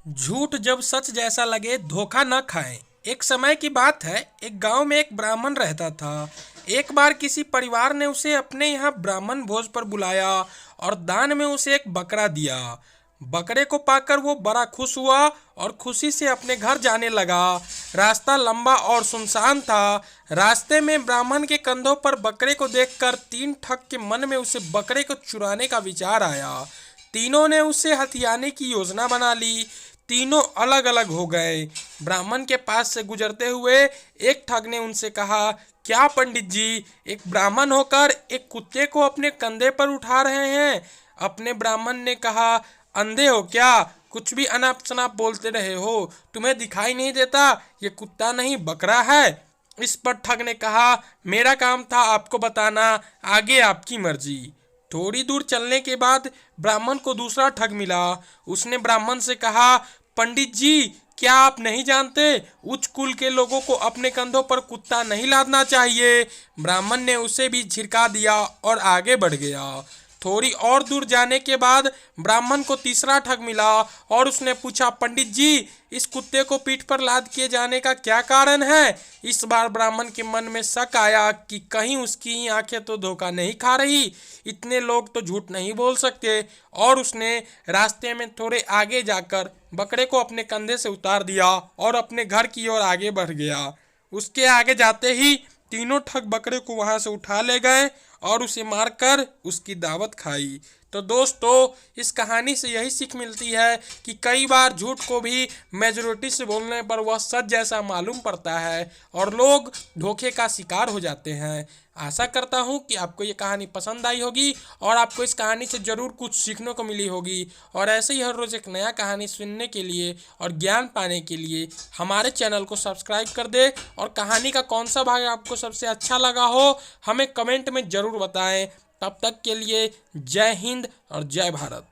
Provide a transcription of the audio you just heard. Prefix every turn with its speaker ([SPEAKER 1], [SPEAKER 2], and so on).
[SPEAKER 1] झूठ जब सच जैसा लगे धोखा न खाएं। एक समय की बात है, एक गांव में एक ब्राह्मण रहता था। एक बार किसी परिवार ने उसे अपने यहाँ ब्राह्मण भोज पर बुलाया और दान में उसे एक बकरा दिया। बकरे को पाकर वो बड़ा खुश हुआ और खुशी से अपने घर जाने लगा। रास्ता लंबा और सुनसान था। रास्ते में ब्राह्मण के कंधों पर बकरे को देखकर तीन ठग के मन में उसे बकरे को चुराने का विचार आया। तीनों ने उसे हथियाने की योजना बना ली। तीनों अलग अलग हो गए। ब्राह्मण के पास से गुजरते हुए एक ठग ने उनसे कहा, क्या पंडित जी, एक ब्राह्मण होकर एक कुत्ते को अपने कंधे पर उठा रहे हैं? अपने ब्राह्मण ने कहा, अंधे हो क्या? कुछ भी अनाप शनाप बोलते रहे हो। तुम्हें दिखाई नहीं देता ये कुत्ता नहीं बकरा है? इस पर ठग ने कहा, मेरा काम था आपको बताना, आगे आपकी मर्जी। थोड़ी दूर चलने के बाद ब्राह्मण को दूसरा ठग मिला। उसने ब्राह्मण से कहा, पंडित जी, क्या आप नहीं जानते उच्च कुल के लोगों को अपने कंधों पर कुत्ता नहीं लादना चाहिए? ब्राह्मण ने उसे भी झिड़का दिया और आगे बढ़ गया। थोड़ी और दूर जाने के बाद ब्राह्मण को तीसरा ठग मिला और उसने पूछा, पंडित जी, इस कुत्ते को पीठ पर लाद किए जाने का क्या कारण है? इस बार ब्राह्मण के मन में शक आया कि कहीं उसकी आंखें तो धोखा नहीं खा रही, इतने लोग तो झूठ नहीं बोल सकते। और उसने रास्ते में थोड़े आगे जाकर बकरे को अपने कंधे से उतार दिया और अपने घर की ओर आगे बढ़ गया। उसके आगे जाते ही तीनों ठग बकरे को वहां से उठा ले गए और उसे मारकर उसकी दावत खाई। तो दोस्तों, इस कहानी से यही सीख मिलती है कि कई बार झूठ को भी मेजोरिटी से बोलने पर वह सच जैसा मालूम पड़ता है और लोग धोखे का शिकार हो जाते हैं। आशा करता हूँ कि आपको ये कहानी पसंद आई होगी और आपको इस कहानी से ज़रूर कुछ सीखने को मिली होगी। और ऐसे ही हर रोज़ एक नया कहानी सुनने के लिए और ज्ञान पाने के लिए हमारे चैनल को सब्सक्राइब कर दे। और कहानी का कौन सा भाग आपको सबसे अच्छा लगा हो हमें कमेंट में ज़रूर बताएं। तब तक के लिए जय हिंद और जय भारत।